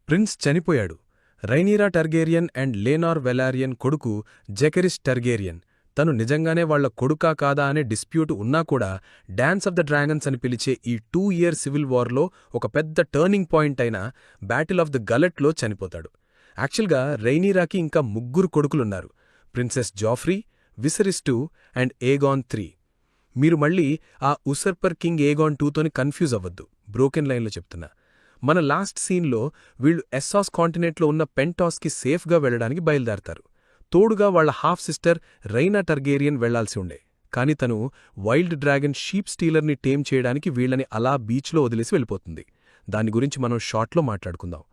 Prince చనిపోయాడు. రైనీరా టర్గేరియన్ and లేనార్ వెలారియన్ కొడుకు జెకెరిస్ టర్గేరియన్. తను నిజంగానే వాళ్ల కొడుకా కాదా అనే డిస్ప్యూట్ ఉన్నాకూడా డాన్స్ ఆఫ్ ద డ్రాగన్స్ అని పిలిచే ఈ 2 ఇయర్ సివిల్ వార్లో ఒక పెద్ద టర్నింగ్ పాయింట్ అయిన బ్యాటిల్ ఆఫ్ ద గలెట్లో చనిపోతాడు. యాక్చువల్గా రైనీరాకి ఇంకా 3 కొడుకులున్నారు: princes Joffrey, Viserys II and Aegon III. మీరు మళ్ళీ ఆ ఉసర్పర్ కింగ్ ఏగాన్ IIతోని కన్ఫ్యూజ్ అవ్వద్దు, బ్రోకెన్ లైన్లో చెప్తున్నా. మన లాస్ట్ సీన్లో వీళ్లు ఎస్సాస్ కాంటినెంట్లో ఉన్న పెంటాస్కి సేఫ్గా వెళ్లడానికి బయలుదేరతారు. తోడుగా వాళ్ల హాఫ్ సిస్టర్ రైనా టర్గేరియన్ వెళ్లాల్సి ఉండే. కాని తను వైల్డ్ డ్రాగన్ షీప్ స్టీలర్ని టేమ్ చేయడానికి వీళ్లని అలా బీచ్లో వదిలేసి వెళ్ళిపోతుంది. దాని గురించి మనం షార్ట్లో మాట్లాడుకుందాం.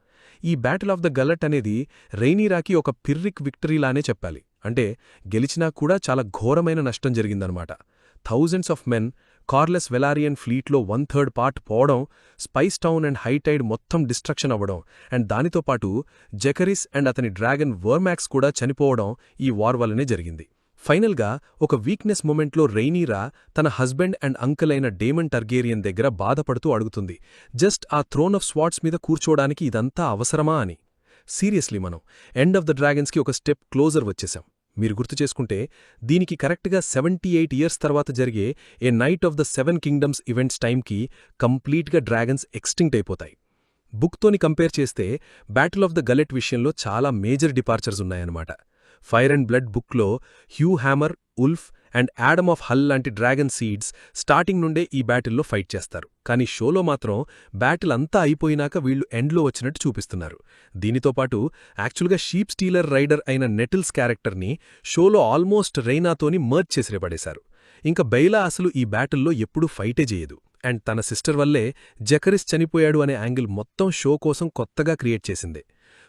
ఈ బ్యాటిల్ ఆఫ్ ద గలట్ అనేది రైనీరాకి ఒక పిర్రిక్ విక్టరీలానే చెప్పాలి. అంటే గెలిచినా కూడా చాలా ఘోరమైన నష్టం జరిగిందనమాట. థౌజండ్స్ ఆఫ్ మెన్, కార్లెస్ వెలారియన్ ఫ్లీట్లో 1/3 పార్ట్ పోవడం, స్పైస్ టౌన్ అండ్ హైటైడ్ మొత్తం డిస్ట్రక్షన్ అవ్వడం, అండ్ దానితో పాటు జెకరిస్ అండ్ అతని డ్రాగన్ వర్మాక్స్ కూడా చనిపోవడం ఈ వార్ వల్లనే జరిగింది. ఫైనల్గా ఒక వీక్నెస్ మొమెంట్లో రైనీరా తన హస్బెండ్ అండ్ అంకుల్ అయిన డేమన్ టర్గేరియన్ దగ్గర బాధపడుతూ అడుగుతుంది, జస్ట్ ఆ థ్రోన్ ఆఫ్ స్వాట్స్ మీద కూర్చోడానికి ఇదంతా అవసరమా అని. సీరియస్లీ మనం ఎండ్ ఆఫ్ ద డ్రాగన్స్కి ఒక స్టెప్ క్లోజర్ వచ్చేశాం. మీరు గుర్తు చేసుకుంటే దీనికి కరెక్ట్గా 78 ఇయర్స్ తర్వాత జరిగే a knight of the 7 kingdoms events టైంకి కంప్లీట్గా డ్రాగన్స్ ఎక్స్టింక్ట్ అయిపోతాయి. బుక్తోని కంపేర్ చేస్తే బ్యాటిల్ ఆఫ్ ద గలెట్ విషయంలో చాలా మేజర్ డిపార్చర్స్ ఉన్నాయన్నమాట. ఫైర్ అండ్ బ్లడ్ బుక్లో Hugh Hammer, Ulf and Addam of Hull లాంటి డ్రాగన్ సీడ్స్ స్టార్టింగ్ నుండే ఈ బ్యాటిల్లో ఫైట్ చేస్తారు. కానీ షోలో మాత్రం బ్యాటిల్ అంతా అయిపోయినాక వీళ్లు ఎండ్లో వచ్చినట్టు చూపిస్తున్నారు. దీనితో పాటు యాక్చువల్గా షీప్ స్టీలర్ రైడర్ అయిన నెటిల్స్ క్యారెక్టర్ని షోలో ఆల్మోస్ట్ రైనాతోని మర్జ్ చేసి పడేశారు. ఇంకా బెయిలా అసలు ఈ బ్యాటిల్లో ఎప్పుడూ ఫైటే చేయదు. అండ్ తన సిస్టర్ వల్లే జెకరిస్ చనిపోయాడు అనే యాంగిల్ మొత్తం షో కోసం కొత్తగా క్రియేట్ చేసిందే.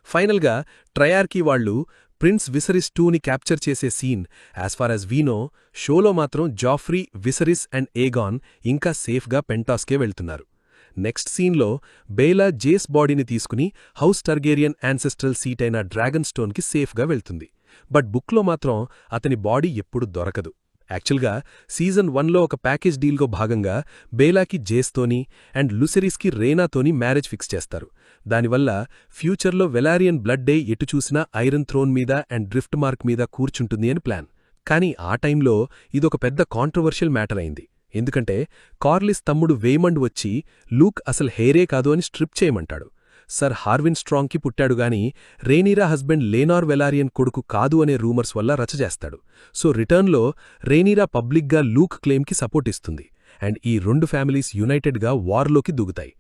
ఫైనల్గా ట్రయార్కీ వాళ్లు ప్రిన్స్ విసరిస్ IIని క్యాప్చర్ చేసే సీన్ యాజ్ ఫార్ యాజ్ వీనో, షోలో మాత్రం జాఫ్రీ, విసరిస్ అండ్ ఏగాన్ ఇంకా సేఫ్గా పెంటాస్కే వెళ్తున్నారు. నెక్స్ట్ సీన్లో బెయిలా జేస్ బాడీని తీసుకుని హౌస్ టర్గేరియన్ యాన్సెస్ట్రల్ సీట్ అయిన డ్రాగన్ స్టోన్కి సేఫ్గా వెళ్తుంది. బట్ బుక్లో మాత్రం అతని బాడీ ఎప్పుడు దొరకదు. యాక్చువల్గా సీజన్ 1లో ఒక ప్యాకేజ్ డీల్గో భాగంగా బెయిలాకి జేస్తోని అండ్ లుసెరిస్కి రేనాతోని మ్యారేజ్ ఫిక్స్ చేస్తారు. దానివల్ల ఫ్యూచర్లో వెలారియన్ బ్లడ్ డే ఎటు చూసినా ఐరన్ థ్రోన్ మీద అండ్ డ్రిఫ్ట్ మార్క్ మీద కూర్చుంటుంది అని ప్లాన్. కానీ ఆ టైంలో ఇదొక పెద్ద కాంట్రవర్షియల్ మ్యాటర్ అయింది. ఎందుకంటే కార్లిస్ తమ్ముడు వేమండ్ వచ్చి లూక్ అసలు హెయిరే కాదు అని స్ట్రిప్ చేయమంటాడు. సర్ హార్విన్ స్ట్రాంగ్కి పుట్టాడుగాని రేనీరా హస్బెండ్ లేనార్ వెలారియన్ కొడుకు కాదు అనే రూమర్స్ వల్ల రచచేస్తాడు. సో రిటర్న్లో రేనీరా పబ్లిక్గా లూక్ క్లెయిమ్కి సపోర్ట్ ఇస్తుంది. అండ్ ఈ 2 ఫ్యామిలీస్ యునైటెడ్గా వార్లోకి దిగుతాయి.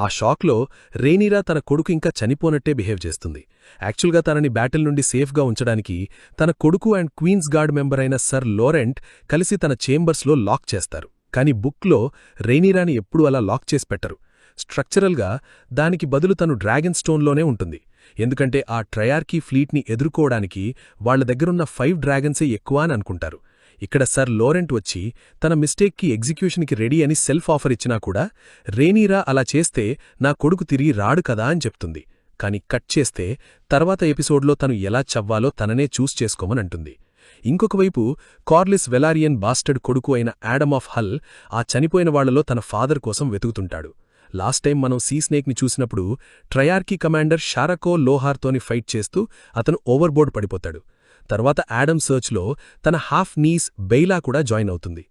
ఆ షాక్లో రేనీరా తన కొడుకు ఇంకా చనిపోనట్టే బిహేవ్ చేస్తుంది. యాక్చువల్గా తనని బ్యాటిల్ నుండి సేఫ్గా ఉంచడానికి తన కొడుకు అండ్ క్వీన్స్ గార్డ్ మెంబర్ అయిన సర్ లోరెంట్ కలిసి తన చేంబర్స్లో లాక్ చేస్తారు. కానీ బుక్లో రైనీరాని ఎప్పుడూ అలా లాక్ చేసి పెట్టరు. స్ట్రక్చరల్గా దానికి బదులు తను డ్రాగన్ స్టోన్లోనే ఉంటుంది. ఎందుకంటే ఆ ట్రయార్కీ ఫ్లీట్ని ఎదుర్కోవడానికి వాళ్ల దగ్గరున్న 5 డ్రాగన్సే ఎక్కువ అని అనుకుంటారు. ఇక్కడ సర్ లోరెంట్ వచ్చి తన మిస్టేక్కి ఎగ్జిక్యూషన్కి రెడీ అని సెల్ఫ్ ఆఫర్ ఇచ్చినా కూడా రేనీరా అలా చేస్తే నా కొడుకు తిరిగి రాడు కదా అని చెప్తుంది. కాని కట్ చేస్తే తర్వాత ఎపిసోడ్లో తను ఎలా చవ్వాలో తననే చూస్ చేసుకోమనంటుంది. ఇంకొకవైపు కార్లిస్ వెలారియన్ బాస్టర్డ్ కొడుకు అయిన యాడమ్ ఆఫ్ హల్ ఆ చనిపోయిన వాళ్లలో తన ఫాదర్ కోసం వెతుకుతుంటాడు. లాస్ట్ టైం మనం సీ స్నేక్ని చూసినప్పుడు ట్రయార్కీ కమాండర్ షారకో లోహార్తోని ఫైట్ చేస్తూ అతను ఓవర్బోర్డ్ పడిపోతాడు. తర్వాత యాడమ్ సర్చ్లో తన హాఫ్ నీస్ బెయిలా కూడా జాయిన్ అవుతుంది.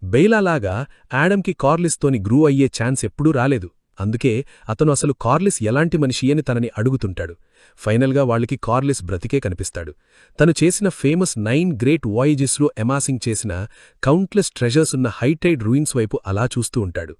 బెయిలాలాగా యాడమ్కి కార్లిస్తోని గ్రూ అయ్యే ఛాన్స్ ఎప్పుడూ రాలేదు. అందుకే అతను అసలు కార్లిస్ ఎలాంటి మనిషి అని తనని అడుగుతుంటాడు. ఫైనల్గా వాళ్లకి కార్లిస్ బ్రతికే కనిపిస్తాడు. తను చేసిన ఫేమస్ 9 గ్రేట్ వాయేజెస్లో ఎమాసింగ్ చేసిన కౌంట్లెస్ ట్రెజర్స్ ఉన్న హైటైడ్ రూయిన్స్ వైపు అలా చూస్తూ ఉంటాడు.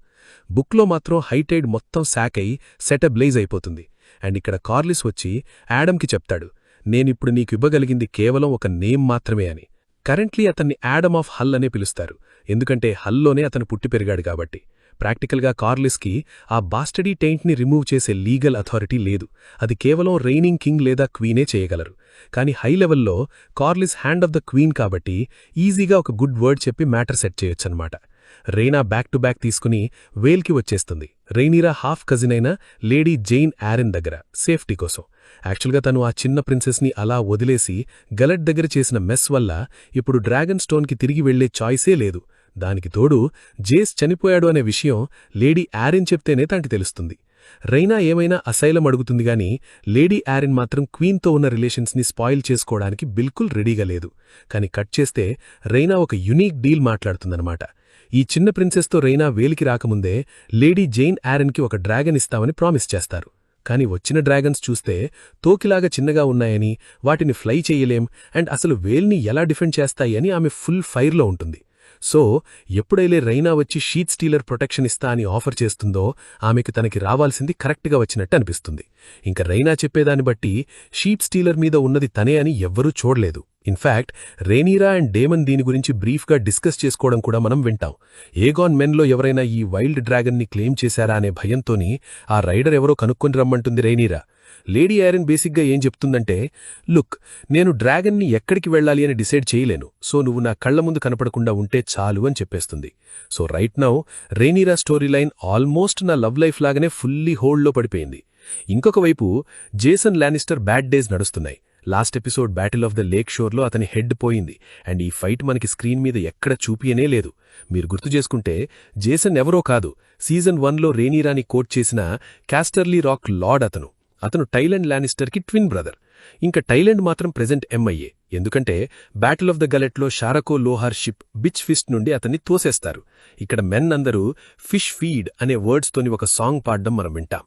బుక్లో మాత్రం హైటైడ్ మొత్తం శాక్ అయి సెట బ్లేజ్ అయిపోతుంది. అండ్ ఇక్కడ కార్లిస్ వచ్చి యాడమ్కి చెప్తాడు, నేనిప్పుడు నీకు ఇవ్వగలిగింది కేవలం ఒక నేమ్ మాత్రమే అని. కరెంట్లీ అతన్ని యాడమ్ ఆఫ్ హల్ అనే పిలుస్తారు. ఎందుకంటే హల్లోనే అతను పుట్టి పెరిగాడు కాబట్టి. ప్రాక్టికల్గా కార్లిస్కి ఆ బాస్టడీ టెయింట్ని రిమూవ్ చేసే లీగల్ అథారిటీ లేదు. అది కేవలం రెయినింగ్ కింగ్ లేదా క్వీనే చేయగలరు. కానీ హై లెవెల్లో Corlys hand of the queen కాబట్టి ఈజీగా ఒక గుడ్ వర్డ్ చెప్పి మ్యాటర్ సెట్ చేయొచ్చన్నమాట. రైనా బ్యాక్ టు బ్యాక్ తీసుకుని వేల్కి వచ్చేస్తుంది. రైనీరా హాఫ్ కజిన్ అయిన లేడీ జెయిన్ యారెన్ దగ్గర సేఫ్టీ కోసం. యాక్చువల్గా తను ఆ చిన్న ప్రిన్సెస్ని అలా వదిలేసి గలట్ దగ్గర చేసిన మెస్ వల్ల ఇప్పుడు డ్రాగన్ స్టోన్కి తిరిగి వెళ్లే చాయిసే లేదు. దానికి తోడు జేస్ చనిపోయాడు అనే విషయం లేడీ యారెన్ చెప్తేనే తనకి తెలుస్తుంది. రైనా ఏమైనా అసైలం అడుగుతుంది గాని లేడీ యారిన్ మాత్రం క్వీన్తో ఉన్న రిలేషన్స్ని స్పాయిల్ చేసుకోవడానికి బిల్కుల్ రెడీగా లేదు. కాని కట్ చేస్తే రైనా ఒక యునీక్ డీల్ మాట్లాడుతుందన్నమాట. ఈ చిన్న ప్రిన్సెస్తో రైనా వేలికి రాకముందే లేడీ జెయిన్ యారెన్కి ఒక డ్రాగన్ ఇస్తామని ప్రామిస్ చేస్తారు. కాని వచ్చిన డ్రాగన్స్ చూస్తే తోకిలాగా చిన్నగా ఉన్నాయని, వాటిని ఫ్లై చెయ్యలేం అండ్ అసలు వేల్ని ఎలా డిఫెండ్ చేస్తాయి అని ఆమె ఫుల్ ఫైర్లో ఉంటుంది. సో ఎప్పుడైతే రైనా వచ్చి షీట్ స్టీలర్ ప్రొటెక్షన్ ఇస్తా అని ఆఫర్ చేస్తుందో ఆమెకు తనకి రావాల్సింది కరెక్ట్గా వచ్చినట్టు అనిపిస్తుంది. ఇంక రైనా చెప్పేదాన్ని బట్టి షీట్ స్టీలర్ మీద ఉన్నది తనే అని ఎవ్వరూ చూడలేదు. ఇన్ఫ్యాక్ట్ రేనీరా అండ్ డేమన్ దీని గురించి బ్రీఫ్గా డిస్కస్ చేసుకోవడం కూడా మనం వింటాం. ఏగాన్ మెన్లో ఎవరైనా ఈ వైల్డ్ డ్రాగన్ని క్లెయిమ్ చేశారా అనే భయంతోని ఆ రైడర్ ఎవరో కనుక్కొని రమ్మంటుంది రేనీరా. లేడీ యారెన్ బేసిక్గా ఏం చెప్తుందంటే, లుక్, నేను డ్రాగన్ని ఎక్కడికి వెళ్ళాలి అని డిసైడ్ చేయలేను, సో నువ్వు నా కళ్ల ముందు కనపడకుండా ఉంటే చాలు అని చెప్పేస్తుంది. So right now Rhaenyra story line almost నా లవ్ లైఫ్ లాగానే ఫుల్లీ హోల్డ్లో పడిపోయింది. ఇంకొక వైపు జేసన్ లానిస్టర్ బ్యాడ్ డేస్ నడుస్తున్నాయి. Last episode battle of the lake షోర్లో అతని హెడ్ పోయింది అండ్ ఈ ఫైట్ మనకి స్క్రీన్ మీద ఎక్కడ చూపియనే లేదు. మీరు గుర్తు చేసుకుంటే జేసన్ ఎవరో కాదు, సీజన్ 1లో రేనీరాని కోట్ చేసిన క్యాస్టర్లీ రాక్ లార్డ్. అతను టైలెండ్ లానిస్టర్కి ట్విన్ బ్రదర్. ఇంకా టైలెండ్ మాత్రం ప్రెజెంట్ ఎంఐఏ, ఎందుకంటే బ్యాటిల్ ఆఫ్ ద గలెట్లో Sharako Lohar ship bitch fist నుండి అతన్ని తోసేస్తారు. ఇక్కడ మెన్ అందరూ ఫిష్ ఫీడ్ అనే వర్డ్స్తోని ఒక సాంగ్ పాడడం మనం వింటాం.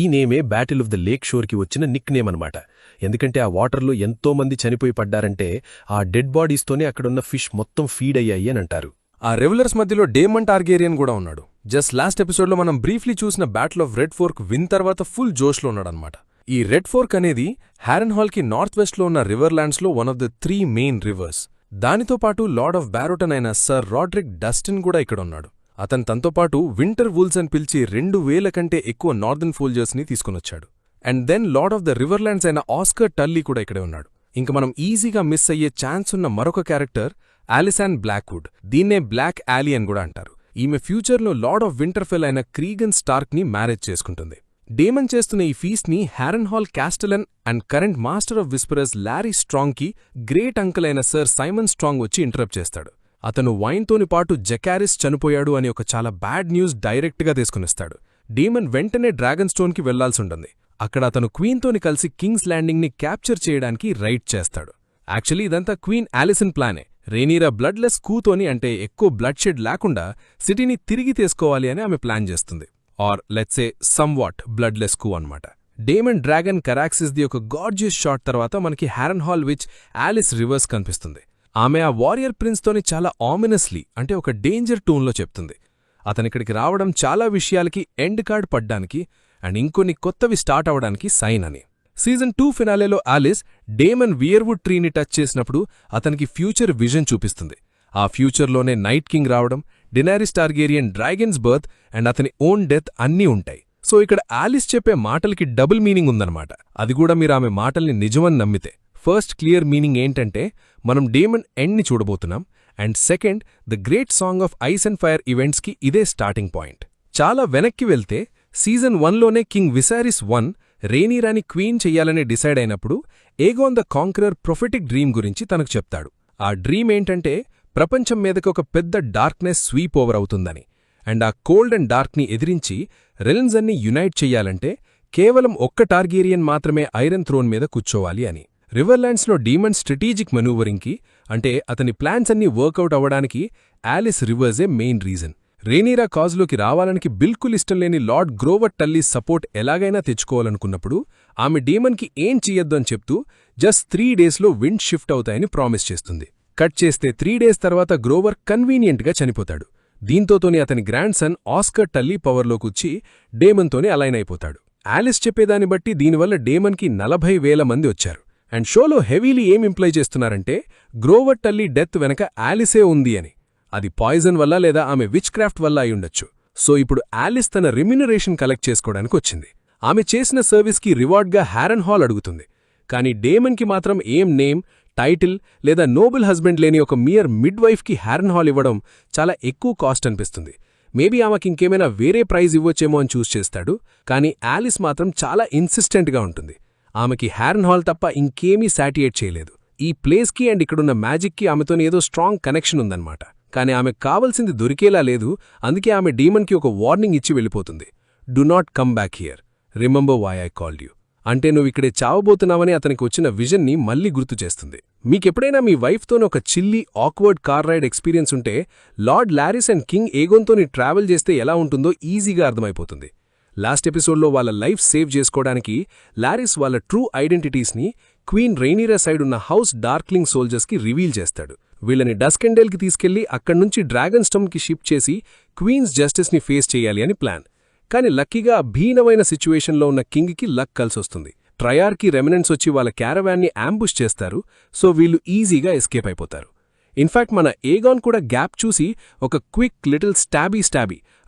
ఈ నేమే బ్యాటిల్ ఆఫ్ ద లేక్ షోర్కి వచ్చిన నిక్ నేమ్ అనమాట. ఎందుకంటే ఆ వాటర్లో ఎంతోమంది చనిపోయి పడ్డారంటే ఆ డెడ్ బాడీస్తోనే అక్కడున్న ఫిష్ మొత్తం ఫీడ్ అయ్యాయి అని అంటారు. ఆ రెవెలర్స్ మధ్యలో డేమన్ టార్గేరియన్ కూడా ఉన్నాడు. జస్ట్ లాస్ట్ ఎపిసోడ్లో మనం బ్రీఫ్లీ చూసిన battle of red fork win తర్వాత ఫుల్ జోష్లో ఉన్నాడనమాట. ఈ రెడ్ ఫోర్క్ అనేది హ్యారెన్హాల్కి నార్త్ వెస్ట్లో ఉన్న రివర్లాండ్స్లో one of the 3 main rivers. దానితో పాటు లార్డ్ ఆఫ్ బ్యారోటన్ అయిన సర్ రాడ్రిక్ డస్టిన్ కూడా ఇక్కడ ఉన్నాడు. అతను తనతో పాటు వింటర్ వూల్స్ అని పిలిచి 2000 కంటే ఎక్కువ నార్దర్న్ ఫోల్జర్స్ని తీసుకునొచ్చాడు. And then lord of the Riverlands అయిన ఆస్కర్ టల్లీ కూడా ఇక్కడే ఉన్నాడు. ఇంక మనం ఈజీగా మిస్ అయ్యే ఛాన్స్ ఉన్న మరొక క్యారెక్టర్ ఆలిసాన్ బ్లాక్వుడ్. దీన్నే బ్లాక్ యాలీ అని కూడా అంటారు. ఈమె ఫ్యూచర్లో లార్డ్ ఆఫ్ వింటర్ఫెల్ అయిన క్రీగన్ స్టార్క్ని మ్యారేజ్ చేసుకుంటుంది. డేమన్ చేస్తున్న ఈ ఫీస్ట్ని Harrenhal castellan and current master of whisperers Larys స్ట్రాంగ్కి గ్రేట్ అంకుల్ అయిన సర్ సైమన్ స్ట్రాంగ్ వచ్చి ఇంటరప్ట్ చేస్తాడు. అతను వైన్తోని పాటు జకారిస్ చనిపోయాడు అని ఒక చాలా బ్యాడ్ న్యూస్ డైరెక్ట్గా తీసుకునిస్తాడు. డేమన్ వెంటనే డ్రాగన్ స్టోన్కి వెళ్లాల్సుంటుంది. అక్కడ అతను క్వీన్తోని కలిసి కింగ్స్ ల్యాండింగ్ని క్యాప్చర్ చేయడానికి రైడ్ చేస్తాడు. యాక్చువల్లీ ఇదంతా క్వీన్ ఆలిసన్ ప్లానే. రేనీరా బ్లడ్లెస్ కూతోని, అంటే ఎక్కువ బ్లడ్ షెడ్ లేకుండా సిటీని తిరిగి తీసుకోవాలి అని ఆమె ప్లాన్ చేస్తుంది. Are let's say somewhat bloodless కూ అన్నమాట. డేమన్ డ్రాగన్ కరాక్సిస్ది ఒక గార్జియస్ షాట్ తర్వాత మనకి హ్యారెన్హాల్ విచ్ ఆలిస్ రివర్స్ కనిపిస్తుంది. ఆమె ఆ వారియర్ ప్రిన్స్తోని చాలా ఆమినస్లీ, అంటే ఒక డేంజర్ టూన్లో చెప్తుంది. అతనిక్కడికి రావడం చాలా విషయాలకి ఎండ్ కార్డ్ పడ్డానికి అండ్ ఇంకొన్ని కొత్తవి స్టార్ట్ అవడానికి సైన్ అని. సీజన్ 2 ఫినాలేలో ఆలిస్ డేమన్ వియర్వుడ్ ట్రీని టచ్ చేసినప్పుడు అతనికి ఫ్యూచర్ విజన్ చూపిస్తుంది. ఆ ఫ్యూచర్లోనే నైట్ కింగ్ రావడం, డెనారిస్ టార్గేరియన్ డ్రాగన్స్ బర్త్ అండ్ అతని ఓన్ డెత్ అన్నీ ఉంటాయి. సో ఇక్కడ ఆలిస్ చెప్పే మాటలకి డబుల్ మీనింగ్ ఉందన్నమాట. అది కూడా మీరు ఆమె మాటల్ని నిజమని నమ్మితే. ఫస్ట్ క్లియర్ మీనింగ్ ఏంటంటే మనం డేమన్ ఎండ్ని చూడబోతున్నాం. And second, the great song of ice and fire ఈవెంట్స్కి ఇదే స్టార్టింగ్ పాయింట్. చాలా వెనక్కి వెళ్తే సీజన్ 1లోనే కింగ్ విసారిస్ 1 రేనీరాని క్వీన్ చెయ్యాలని డిసైడ్ అయినప్పుడు Aegon the conqueror prophetic dream గురించి తనకు చెప్తాడు. ఆ డ్రీమ్ ఏంటంటే ప్రపంచం మీదకి ఒక పెద్ద డార్క్నెస్ స్వీప్ ఓవర్ అవుతుందని. అండ్ ఆ కోల్డ్ అండ్ డార్క్ని ఎదిరించి రెల్మ్స్ అన్ని యునైట్ చెయ్యాలంటే కేవలం ఒక్క టార్గేరియన్ మాత్రమే ఐరన్ థ్రోన్ మీద కూర్చోవాలి అని. రివర్లాండ్స్లో డీమన్ స్ట్రాటజిక్ మనూవరింగ్కి, అంటే అతని ప్లాన్స్ అన్నీ వర్కౌట్ అవ్వడానికి ఆలిస్ రివర్సే మెయిన్ రీజన్. రేనీరా కాజ్లోకి రావాలనికి బిల్కుల్ ఇష్టం లేని లార్డ్ గ్రోవర్ టల్లీ సపోర్ట్ ఎలాగైనా తెచ్చుకోవాలనుకున్నప్పుడు ఆమె డేమన్కి ఏం చెయ్యొద్దు అని చెప్తూ జస్ట్ 3 డేస్లో విండ్ షిఫ్ట్ అవుతాయని ప్రామిస్ చేస్తుంది. కట్ చేస్తే 3 డేస్ తర్వాత గ్రోవర్ కన్వీనియంట్గా చనిపోతాడు. దీంతోతోని అతని గ్రాండ్ సన్ ఆస్కర్ టల్లీ పవర్లోకొచ్చి డేమన్తోనే అలైన్ అయిపోతాడు. ఆలిస్ చెప్పేదాన్ని బట్టి దీనివల్ల డేమన్కి 40,000 మంది వచ్చారు. అండ్ షోలో హెవీలీ ఏం ఇంప్లై చేస్తున్నారంటే గ్రోవర్ టల్లీ డెత్ వెనక ఆలిసే ఉంది అని. అది పాయిజన్ వల్ల లేదా ఆమె విచ్ క్రాఫ్ట్ వల్ల అయ్యుండొచ్చు. సో ఇప్పుడు ఆలిస్ తన రిమ్యునరేషన్ కలెక్ట్ చేసుకోవడానికి వచ్చింది. ఆమె చేసిన సర్వీస్కి రివార్డ్గా హ్యారెన్హాల్ అడుగుతుంది. కానీ డేమన్కి మాత్రం ఏం నేమ్, టైటిల్ లేదా నోబుల్ హస్బెండ్ లేని ఒక మియర్ మిడ్ వైఫ్కి హ్యారెన్హాల్ ఇవ్వడం చాలా ఎక్కువ కాస్ట్ అనిపిస్తుంది. మేబీ ఆమెకి ఇంకేమైనా వేరే ప్రైజ్ ఇవ్వచ్చేమో అని చూస్ చేస్తాడు. కానీ ఆలిస్ మాత్రం చాలా ఇన్సిస్టెంట్గా ఉంటుంది. ఆమెకి హ్యారెన్హాల్ తప్ప ఇంకేమీ సాటియేట్ చేయలేదు. ఈ ప్లేస్కి అండ్ ఇక్కడున్న మ్యాజిక్కి ఆమెతోని ఏదో స్ట్రాంగ్ కనెక్షన్ ఉందన్నమాట. కానీ ఆమెకు కావలసింది దొరికేలా లేదు. అందుకే ఆమె డీమన్కి ఒక వార్నింగ్ ఇచ్చి వెళ్ళిపోతుంది. Do not come back here, remember why I called you. అంటే నువ్విక్కడే చావబోతున్నావని అతనికి వచ్చిన విజన్ని మళ్లీ గుర్తు చేస్తుంది. మీకెప్పుడైనా మీ వైఫ్తోని ఒక chilly awkward car ride experience ఉంటే లార్డ్ లారిస్ అండ్ కింగ్ ఏగోన్తోని ట్రావెల్ చేస్తే ఎలా ఉంటుందో ఈజీగా అర్థమైపోతుంది. లాస్ట్ ఎపిసోడ్లో వాళ్ళ లైఫ్ సేవ్ చేసుకోవడానికి లారిస్ వాళ్ళ ట్రూ ఐడెంటిటీస్ని క్వీన్ రెయినీరా సైడ్ ఉన్న హౌస్ డార్క్లింగ్ సోల్జర్స్కి రివీల్ చేస్తాడు. వీళ్ళని డస్కెండేల్కి తీసుకెళ్లి అక్కడ్నుంచి డ్రాగన్ స్టమ్కి షిఫ్ట్ చేసి క్వీన్స్ జస్టిస్ని ఫేస్ చేయాలి అని ప్లాన్. కాని లక్కీగా భీనమైన సిచ్యువేషన్లో ఉన్న కింగ్కి లక్ కలిసొస్తుంది. ట్రయార్కి రెమినెంట్స్ వచ్చి వాళ్ళ క్యారవాన్ని అంబుష్ చేస్తారు. సో వీళ్ళు ఈజీగా ఎస్కేప్ అయిపోతారు. ఇన్ఫాక్ట్ మన ఏగాన్ కూడా గ్యాప్ చూసి ఒక క్విక్ లిటిల్ స్టాబీ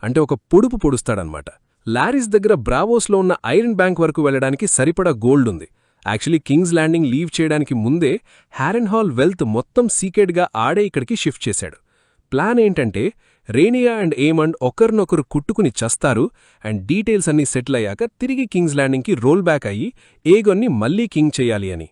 అంటే ఒక పొడుపు పొడుస్తాడనమాట. లారిస్ దగ్గర బ్రావోస్లో ఉన్న ఐరన్ బ్యాంక్ వరకు వెళ్లడానికి సరిపడా గోల్డ్ ఉంది. యాక్చువల్లీ కింగ్స్ ల్యాండింగ్ లీవ్ చేయడానికి ముందే హ్యారెన్హాల్ వెల్త్ మొత్తం సీక్రెట్గా ఆడే ఇక్కడికి షిఫ్ట్ చేశాడు. ప్లాన్ ఏంటంటే రెయినియా అండ్ ఏమండ్ ఒకరినొకరు కుట్టుకుని చస్తారు అండ్ డీటెయిల్స్ అన్నీ సెటిల్ అయ్యాక తిరిగి కింగ్స్ ల్యాండింగ్కి రోల్ బ్యాక్ అయ్యి ఏగోన్ని మళ్లీ కింగ్ చెయ్యాలి అని.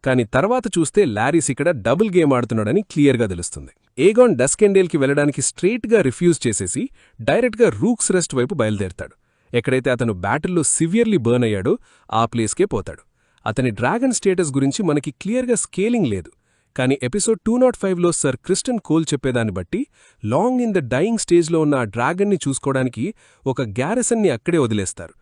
కాని తర్వాత చూస్తే లారిస్ ఇక్కడ డబుల్ గేమ్ ఆడుతున్నాడని క్లియర్గా తెలుస్తుంది. ఏగాన్ డస్కెండేల్కి వెళ్లడానికి స్ట్రెయిట్గా రిఫ్యూజ్ చేసేసి డైరెక్ట్గా రూక్స్ రెస్ట్ వైపు బయలుదేరతాడు. ఎక్కడైతే అతను బ్యాటిల్లో సివియర్లీ బర్న్ అయ్యాడో ఆ ప్లేస్కే పోతాడు. అతని డ్రాగన్ స్టేటస్ గురించి మనకి క్లియర్గా స్కేలింగ్ లేదు. కానీ ఎపిసోడ్ 205లో సర్ క్రిస్టన్ కోల్ చెప్పేదాన్ని బట్టి లాంగ్ ఇన్ ద డయింగ్ స్టేజ్లో ఉన్న ఆ డ్రాగన్ని చూసుకోవడానికి ఒక గ్యారసన్ని అక్కడే వదిలేస్తారు.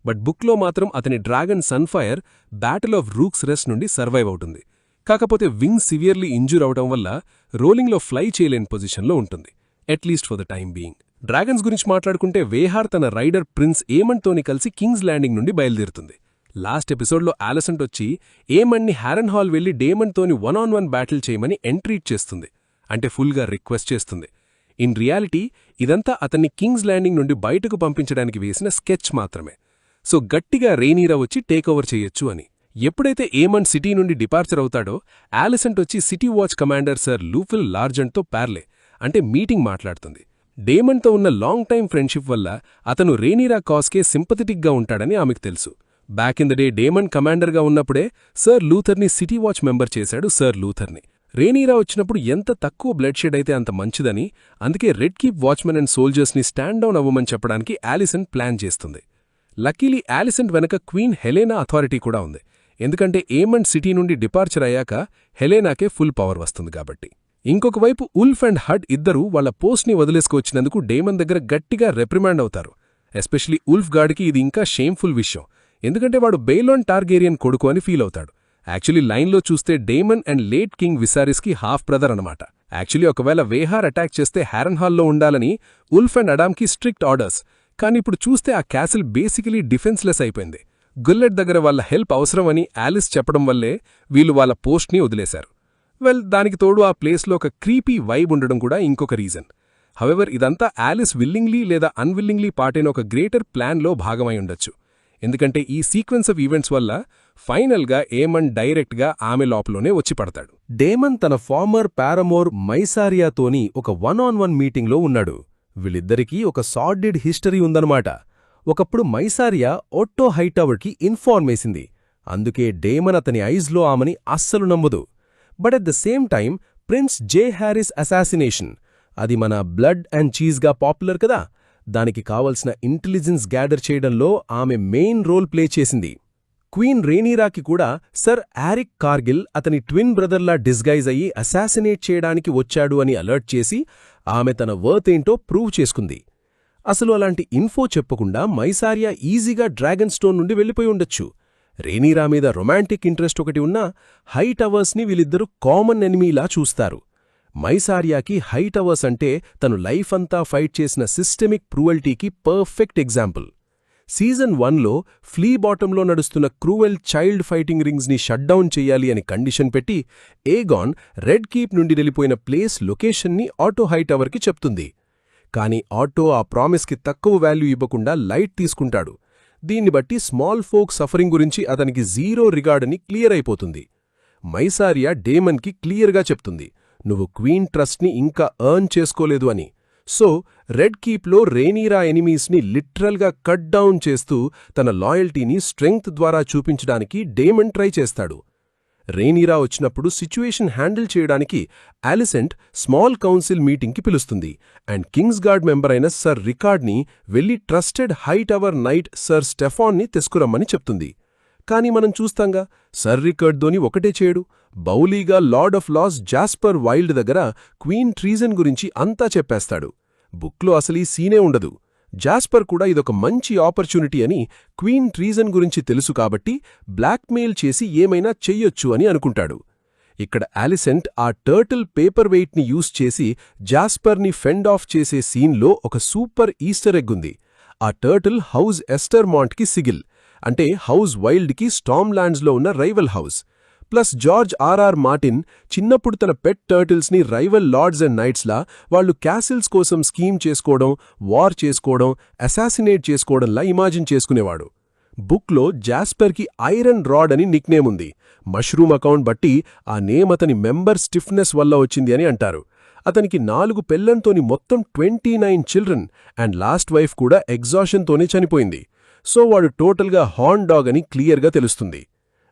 బట్ బుక్లో మాత్రం అతని dragon Sunfyre battle of Rook's Rest నుండి సర్వైవ్ అవుతుంది. కాకపోతే వింగ్ సివియర్లీ ఇంజూర్ అవడం వల్ల రోలింగ్లో ఫ్లై చేయలేని పొజిషన్లో ఉంటుంది, at least for the time being. Dragons గురించి మాట్లాడుకుంటే వేహార్ తన రైడర్ ప్రిన్స్ ఏమండ్తోని కలిసి కింగ్స్ ల్యాండింగ్ నుండి బయలుదేరుతుంది. లాస్ట్ ఎపిసోడ్లో ఆలసెంట్ వచ్చి ఏమండ్ని హ్యారెన్హాల్ వెళ్లి డేమండ్తోని 1-on-1 బ్యాటిల్ చేయమని ఎంట్రీట్ చేస్తుంది, అంటే ఫుల్గా రిక్వెస్ట్ చేస్తుంది. ఇన్ రియాలిటీ ఇదంతా అతన్ని కింగ్స్ ల్యాండింగ్ నుండి బయటకు పంపించడానికి వేసిన స్కెచ్ మాత్రమే. సో గట్టిగా రెయినీరా వచ్చి టేకోవర్ చేయొచ్చు అని. ఎప్పుడైతే ఏమండ్ సిటీ నుండి డిపార్చర్ అవుతాడో ఆలసెంట్ వచ్చి city watch commander sir లూఫిల్ లార్జెంట్తో Parle అంటే మీటింగ్ మాట్లాడుతుంది. డేమండ్తో ఉన్న లాంగ్ టైం ఫ్రెండ్షిప్ వల్ల అతను రెయినీరా కాస్కే సింపథెటిక్గా ఉంటాడని ఆమెకు తెలుసు. Back in the day Daemon కమాండర్గా ఉన్నప్పుడే సర్ లూథర్ని సిటీ వాచ్ మెంబర్ చేశాడు. సర్ లూథర్ని రెయినీరా వచ్చినప్పుడు ఎంత తక్కువ బ్లడ్ షెడ్ అయితే అంత మంచిదని, అందుకే రెడ్ కీప్ వాచ్మెన్ అండ్ సోల్జర్స్ని స్టాండ్ డౌన్ అవ్వమని చెప్పడానికి ఆలిసెంట్ ప్లాన్ చేస్తుంది. లక్కీలీ ఆలిసెంట్ వెనక క్వీన్ హెలెనా అథారిటీ కూడా ఉంది. ఎందుకంటే ఏమండ్ సిటీ నుండి డిపార్చర్ అయ్యాక హెలెనాకే ఫుల్ పవర్ వస్తుంది కాబట్టి. ఇంకొక వైపు ఉల్ఫ్ అండ్ హడ్ ఇద్దరూ వాళ్ల పోస్ట్ని వదిలేసుకొచ్చినందుకు డేమన్ దగ్గర గట్టిగా రెప్రిమాండ్ అవుతారు. ఎస్పెషలీ ఉల్ఫ్ గాడికి ఇది ఇంకా షేమ్ఫుల్ విషయం, ఎందుకంటే వాడు బెయిలోన్ టార్గేరియన్ కొడుకు అని ఫీల్ అవుతాడు. యాక్చువల్లీ లైన్లో చూస్తే డేమన్ అండ్ లేట్ కింగ్ విసారిస్కి హాఫ్ బ్రదర్ అనమాట. యాక్చువల్లీ ఒకవేళ వేహార్ అటాక్ చేస్తే హ్యారెన్హాల్లో ఉండాలని ఉల్ఫ్ అండ్ అడామ్కి స్ట్రిక్ట్ ఆర్డర్స్. కానీ ఇప్పుడు చూస్తే ఆ క్యాసిల్ బేసికలీ డిఫెన్స్లెస్ అయిపోయింది. గుల్లెట్ దగ్గర వాళ్ళ హెల్ప్ అవసరమని ఆలిస్ చెప్పడం వల్లే వీళ్ళు వాళ్ళ పోస్ట్ని వదిలేశారు. దానికి తోడు ఆ ప్లేస్లో ఒక క్రీపీ వైబ్ ఉండడం కూడా ఇంకొక రీజన్. హవెవర్ ఇదంతా ఆలిస్ విల్లింగ్లీ లేదా అన్విల్లింగ్లీ పార్టైన ఒక గ్రేటర్ ప్లాన్లో భాగమై ఉండొచ్చు. ఎందుకంటే ఈ సీక్వెన్స్ ఆఫ్ ఈవెంట్స్ వల్ల ఫైనల్గా ఏమండ్ డైరెక్ట్గా ఆమె లోపలోనే వచ్చి పడతాడు. డేమన్ తన ఫార్మర్ పారమోర్ మైసారియాతోని ఒక 1-on-1 మీటింగ్లో ఉన్నాడు. వీళ్ళిద్దరికీ ఒక సార్డిడ్ హిస్టరీ ఉందన్నమాట. ఒకప్పుడు మైసారియా ఓట్టో హైటవర్కి ఇన్ఫార్మ్ వేసింది. అందుకే డేమన్ అతని ఐజ్లో ఆమెని అస్సలు నమ్మదు. But at the same time prince Jaehaerys assassination, అది మన బ్లడ్ అండ్ చీజ్గా పాపులర్ కదా, దానికి కావలసిన ఇంటెలిజెన్స్ గ్యాదర్ చేయడంలో ఆమె మెయిన్ రోల్ ప్లే చేసింది. క్వీన్ రెయినీరాకి కూడా సర్ ఆరిక్ కార్గిల్ అతని ట్విన్ బ్రదర్లా డిస్గైజ్ అయ్యి అసాసినేట్ చేయడానికి వచ్చాడు అని అలర్ట్ చేసి ఆమె తన వర్త్ ఏంటో ప్రూవ్ చేసుకుంది. అసలు అలాంటి ఇన్ఫో చెప్పకుండా మైసారియా ఈజీగా డ్రాగన్ స్టోన్ నుండి వెళ్ళిపోయి ఉండొచ్చు. రెయినీరా మీద రొమాంటిక్ ఇంట్రెస్ట్ ఒకటి ఉన్నా హైటవర్స్ని వీళ్ళిద్దరూ కామన్ ఎనిమీలా చూస్తారు. మైసారియాకి హైటవర్స్ అంటే తను లైఫ్ అంతా ఫైట్ చేసిన సిస్టమిక్ క్రూయల్టీకి పర్ఫెక్ట్ ఎగ్జాంపుల్. సీజన్ 1లో ఫ్లీ బాటంలో నడుస్తున్న క్రూయల్ చైల్డ్ ఫైటింగ్ రింగ్స్ని షట్డౌన్ చెయ్యాలి అని కండిషన్ పెట్టి ఏగాన్ రెడ్ కీప్ నుండి వెళ్ళిపోయిన ప్లేస్ లొకేషన్ని ఆటో హైటవర్కి చెప్తుంది. కాని ఆటో ఆ ప్రామిస్కి తక్కువ వాల్యూ ఇవ్వకుండా లైట్ తీసుకుంటాడు. దీన్ని బట్టి స్మాల్ ఫోక్ సఫరింగ్ గురించి అతనికి జీరో రిగార్డ్ అని క్లియర్ అయిపోతుంది. మైసారియా డేమన్కి క్లియర్గా చెప్తుంది, నువ్వు క్వీన్ ట్రస్ట్ని ఇంకా ఎర్న్ చేసుకోలేదు అని. సో రెడ్ కీప్లో రెయినీరా ఎనిమీస్ని లిటరల్గా కట్ డౌన్ చేస్తూ తన లాయల్టీని స్ట్రెంగ్త్ ద్వారా చూపించడానికి డేమన్ ట్రై చేస్తాడు. రైనీరా వచ్చినప్పుడు సిచ్యువేషన్ హ్యాండిల్ చేయడానికి ఆలిసెంట్ స్మాల్ కౌన్సిల్ మీటింగ్కి పిలుస్తుంది అండ్ కింగ్స్గార్డ్ మెంబర్ అయిన సర్ రికార్డ్ని వెళ్లి trusted Hightower knight sir స్టెఫాన్ని తెసుకురమ్మని చెప్తుంది. కాని మనం చూస్తాంగా సర్ రికార్డ్తోని ఒకటే చేయడు. బౌలీగా lord of laws Jasper Wylde దగ్గర క్వీన్ ట్రీజన్ గురించి అంతా చెప్పేస్తాడు. బుక్లో అసలీ సీనే ఉండదు. జాస్పర్ కూడా ఇదొక మంచి ఆపర్చునిటీ అని క్వీన్ ట్రీజన్ గురించి తెలుసు కాబట్టి బ్లాక్మెయిల్ చేసి ఏమైనా చెయ్యొచ్చు అని అనుకుంటాడు. ఇక్కడ ఆలిసెంట్ ఆ టర్టిల్ పేపర్ వెయిట్ని యూస్ చేసి జాస్పర్ని ఫెండ్ ఆఫ్ చేసే సీన్లో ఒక సూపర్ ఈస్టర్ ఎగ్ ఉంది. ఆ టర్టిల్ హౌస్ ఎస్టర్మాంట్కి సిగిల్, అంటే హౌస్ వైల్డ్కి స్టామ్లాండ్స్లో ఉన్న rival house. Plus George RR Martin చిన్నప్పుడు తన పెట్ టర్టిల్స్ని రైవల్ లార్డ్స్ అండ్ నైట్స్లా వాళ్లు క్యాసిల్స్ కోసం స్కీమ్ చేసుకోవడం, వార్ చేసుకోవడం, అసాసినేట్ చేసుకోవడంలా ఇమాజిన్ చేసుకునేవాడు. బుక్లో జాస్పర్కి ఐరన్ రాడ్ అని నిక్నేమ్ ఉంది. మష్రూమ్ అకౌంట్ బట్టి ఆ నేమ్ అతని మెంబర్ స్టిఫ్నెస్ వల్ల వచ్చింది అని అంటారు. అతనికి 4 పెళ్లంతోని మొత్తం 29 చిల్డ్రన్ అండ్ లాస్ట్ వైఫ్ కూడా ఎగ్జాషన్తోనే చనిపోయింది. సో వాడు టోటల్గా హార్న్ డాగ్ అని క్లియర్గా తెలుస్తుంది.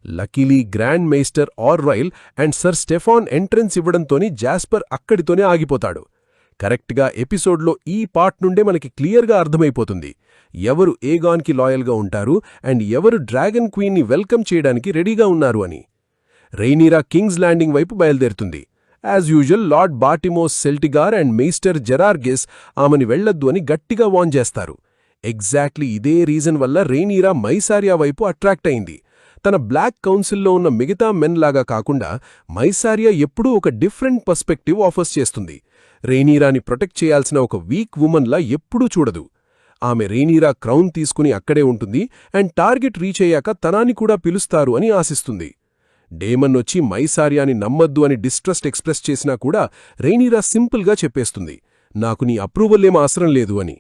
Luckily grand maester Orwyle and sir Steffon entrance ఇవ్వడంతోని జాస్పర్ అక్కడితోనే ఆగిపోతాడు. కరెక్ట్గా ఎపిసోడ్లో ఈ పార్ట్ నుండే మనకి క్లియర్గా అర్థమైపోతుంది ఎవరు ఏగాన్కి లాయల్గా ఉంటారు అండ్ ఎవరు డ్రాగన్ క్వీన్ని వెల్కమ్ చేయడానికి రెడీగా ఉన్నారు అని. రైనీరా కింగ్స్ ల్యాండింగ్ వైపు బయలుదేరుతుంది. As usual lord Bartimos Celtigar and maester Gerardys ఆమెని వెళ్లొద్దు అని గట్టిగా వార్న్ చేస్తారు. ఎగ్జాక్ట్లీ ఇదే రీజన్ వల్ల రైనీరా మైసారియా వైపు అట్రాక్ట్ అయింది. తన బ్లాక్ కౌన్సిల్లో ఉన్న మిగతా మెన్ లాగా కాకుండా మైసారియా ఎప్పుడూ ఒక డిఫరెంట్ పర్స్పెక్టివ్ ఆఫర్స్ చేస్తుంది. రైనీరాని ప్రొటెక్ట్ చేయాల్సిన ఒక వీక్ ఉమన్లా ఎప్పుడూ చూడదు. ఆమె రైనీరా క్రౌన్ తీసుకుని అక్కడే ఉంటుంది అండ్ టార్గెట్ రీచ్ అయ్యాక తనాని కూడా పిలుస్తారు అని ఆశిస్తుంది. డేమన్ వచ్చి మైసారియాని నమ్మద్దు అని డిస్ట్రస్ట్ ఎక్స్ప్రెస్ చేసినా కూడా రైనీరా సింపుల్గా చెప్పేస్తుంది, నాకు నీ అప్రూవల్ ఏం అవసరం లేదు అని.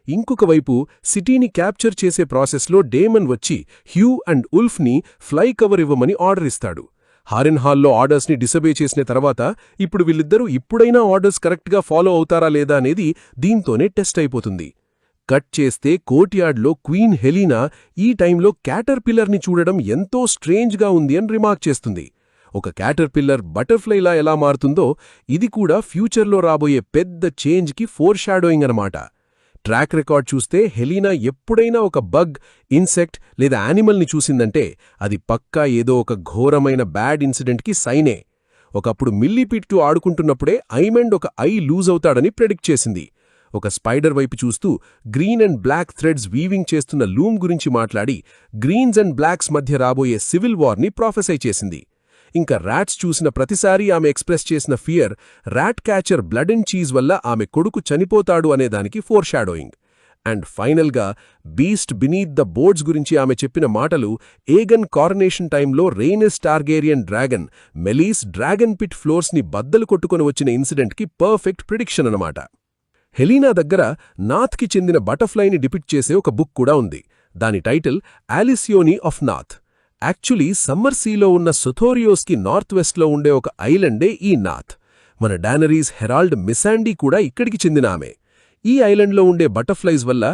ఇంకొక వైపు సిటీని క్యాప్చర్ చేసే ప్రాసెస్లో డేమన్ వచ్చి హ్యూ అండ్ ఉల్ఫ్ని ఫ్లై కవర్ ఇవ్వమని ఆర్డర్ ఇస్తాడు. హారెన్హాల్లో ఆర్డర్స్ని డిసబే చేసిన తర్వాత ఇప్పుడు వీళ్ళిద్దరూ ఇప్పుడైనా ఆర్డర్స్ కరెక్ట్గా ఫాలో అవుతారా లేదా అనేది దీంతోనే టెస్ట్ అయిపోతుంది. కట్ చేస్తే కోర్ట్యార్డ్లో క్వీన్ హెలీనా ఈ టైంలో క్యాటర్పిల్లర్ని చూడడం ఎంతో స్ట్రేంజ్గా ఉంది అని రిమార్క్ చేస్తుంది. ఒక క్యాటర్పిల్లర్ బటర్ఫ్లైలా ఎలా మారుతుందో ఇది కూడా ఫ్యూచర్లో రాబోయే పెద్ద చేంజ్కి ఫోర్ షాడోయింగ్ అనమాట. ట్రాక్ రికార్డ్ చూస్తే హెలీనా ఎప్పుడైనా ఒక బగ్, ఇన్సెక్ట్ లేదా యానిమల్ని చూసిందంటే అది పక్కా ఏదో ఒక ఘోరమైన బ్యాడ్ ఇన్సిడెంట్కి సైనే. ఒకప్పుడు మిల్లీపీట్తో ఆడుకుంటున్నప్పుడే ఐమండ్ ఒక ఐ లూజ్ అవుతాడని ప్రెడిక్ట్ చేసింది. ఒక స్పైడర్ వైపు చూస్తూ green and black threads weaving చేస్తున్న లూమ్ గురించి మాట్లాడి గ్రీన్స్ అండ్ బ్లాక్స్ మధ్య రాబోయే సివిల్ వార్ని ప్రాఫెసై చేసింది. ఇంకా ర్యాట్స్ చూసిన ప్రతిసారి ఆమె ఎక్స్ప్రెస్ చేసిన fear rat catcher blood and cheese వల్ల ఆమె కొడుకు చనిపోతాడు అనేదానికి ఫోర్ షాడోయింగ్. అండ్ ఫైనల్గా బీస్ట్ బినీత్ ద బోర్డ్స్ గురించి ఆమె చెప్పిన మాటలు ఏగన్ కారనేషన్ టైంలో రెయినిస్ టార్గేరియన్ డ్రాగన్ మెలీస్ డ్రాగన్ పిట్ ఫ్లోర్స్ని బద్దలు కొట్టుకొని వచ్చిన ఇన్సిడెంట్కి పర్ఫెక్ట్ ప్రిడిక్షన్ అనమాట. హెలీనా దగ్గర నాథ్కి చెందిన బటర్ఫ్లైని డిపిక్ట్ చేసే ఒక బుక్ కూడా ఉంది. దాని టైటిల్ ఆలిసియోనీ ఆఫ్ నాథ్. యాక్చువల్లీ సమ్మర్ సీలో ఉన్న సొథోరియోస్కి నార్త్ వెస్ట్లో ఉండే ఒక ఐలండే ఈ నాథ్. మన డానరీస్ హెరాల్డ్ మిసాండీ కూడా ఇక్కడికి చెందిన ఆమె. ఈ ఐలండ్లో ఉండే బటర్ఫ్లైస్ వల్ల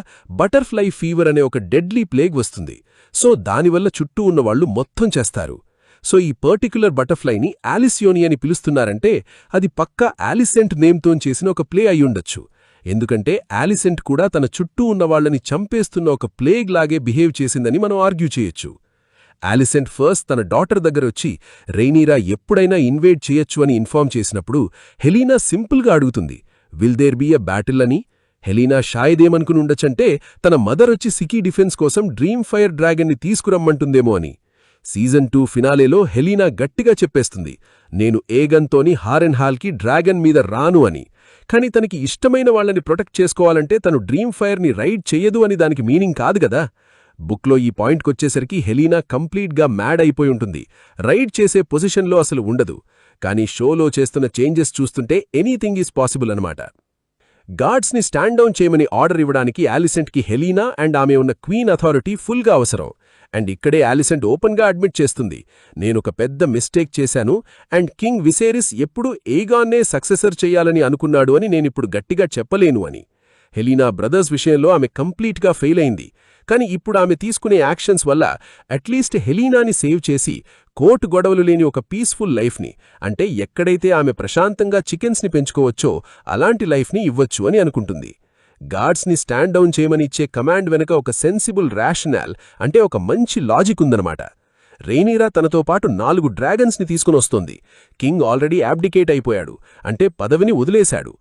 బటర్ఫ్లై ఫీవర్ అనే ఒక డెడ్లీ ప్లేగ్ వస్తుంది. సో దానివల్ల చుట్టూ ఉన్నవాళ్లు మొత్తం చేస్తారు. సో ఈ పర్టిక్యులర్ బటర్ఫ్లైని ఆలిసియోనీ అని పిలుస్తున్నారంటే అది పక్కా ఆలిసెంట్ నేమ్తో చేసిన ఒక ప్లే అయ్యుండొచ్చు. ఎందుకంటే ఆలిసెంట్ కూడా తన చుట్టూ ఉన్నవాళ్లని చంపేస్తున్న ఒక ప్లేగ్ లాగే బిహేవ్ చేసిందని మనం ఆర్గ్యూ చేయొచ్చు. ఆలిసెంట్ ఫస్ట్ తన డాటర్ దగ్గరొచ్చి రైనీరా ఎప్పుడైనా ఇన్వేడ్ చేయొచ్చు అని ఇన్ఫార్మ్ చేసినప్పుడు హెలీనా సింపుల్గా అడుగుతుంది, will there be a battle అని. హెలీనా షాయదేమనుకుని ఉండొచ్చంటే తన మదర్ వచ్చి సికీ డిఫెన్స్ కోసం డ్రీమ్ ఫైర్ డ్రాగన్ని తీసుకురమ్మంటుందేమో అని. సీజన్ 2 ఫినాలేలో హెలీనా గట్టిగా చెప్పేస్తుంది, నేను ఏగన్తోని హారెన్హాల్కి డ్రాగన్ మీద రాను అని. కాని తనకి ఇష్టమైన వాళ్లని ప్రొటెక్ట్ చేసుకోవాలంటే తను డ్రీమ్ ఫైర్ని రైడ్ చెయ్యదు అని దానికి మీనింగ్ కాదు గదా. బుక్లో ఈ పాయింట్కొచ్చేసరికి హెలీనా కంప్లీట్గా మ్యాడ్ అయిపోయి ఉంటుంది. రైడ్ చేసే పొజిషన్లో అసలు ఉండదు. కానీ షోలో చేస్తున్న చేంజెస్ చూస్తుంటే ఎనీథింగ్ ఈజ్ పాసిబుల్ అనమాట. గార్డ్స్ని స్టాండ్ డౌన్ చేయమని ఆర్డర్ ఇవ్వడానికి ఆలిసెంట్కి హెలీనా అండ్ ఆమె ఉన్న క్వీన్ అథారిటీ ఫుల్గా అవసరం. అండ్ ఇక్కడే ఆలిసెంట్ ఓపెన్గా అడ్మిట్ చేస్తుంది, నేనొక పెద్ద మిస్టేక్ చేశాను అండ్ కింగ్ విసేరిస్ ఎప్పుడూ ఏగాన్నే సక్సెసర్ చెయ్యాలని అనుకున్నాడు అని నేనిప్పుడు గట్టిగా చెప్పలేను అని. హెలీనా బ్రదర్స్ విషయంలో ఆమె కంప్లీట్గా ఫెయిల్ అయింది. కానీ ఇప్పుడు ఆమె తీసుకునే యాక్షన్స్ వల్ల అట్లీస్ట్ హెలీనాని సేవ్ చేసి కోర్టు గొడవలు లేని ఒక పీస్ఫుల్ లైఫ్ని, అంటే ఎక్కడైతే ఆమె ప్రశాంతంగా చికెన్స్ని పెంచుకోవచ్చో అలాంటి లైఫ్ని ఇవ్వచ్చు అని అనుకుంటుంది. గార్డ్స్ని స్టాండ్ డౌన్ చేయమని ఇచ్చే కమాండ్ వెనుక ఒక సెన్సిబుల్ రేషనల్, అంటే ఒక మంచి లాజిక్ ఉందన్నమాట. రెయినీరా తనతో పాటు 4 డ్రాగన్స్ని తీసుకునొస్తోంది. కింగ్ ఆల్రెడీ యాబ్డికేట్ అయిపోయాడు, అంటే పదవిని వదిలేశాడు.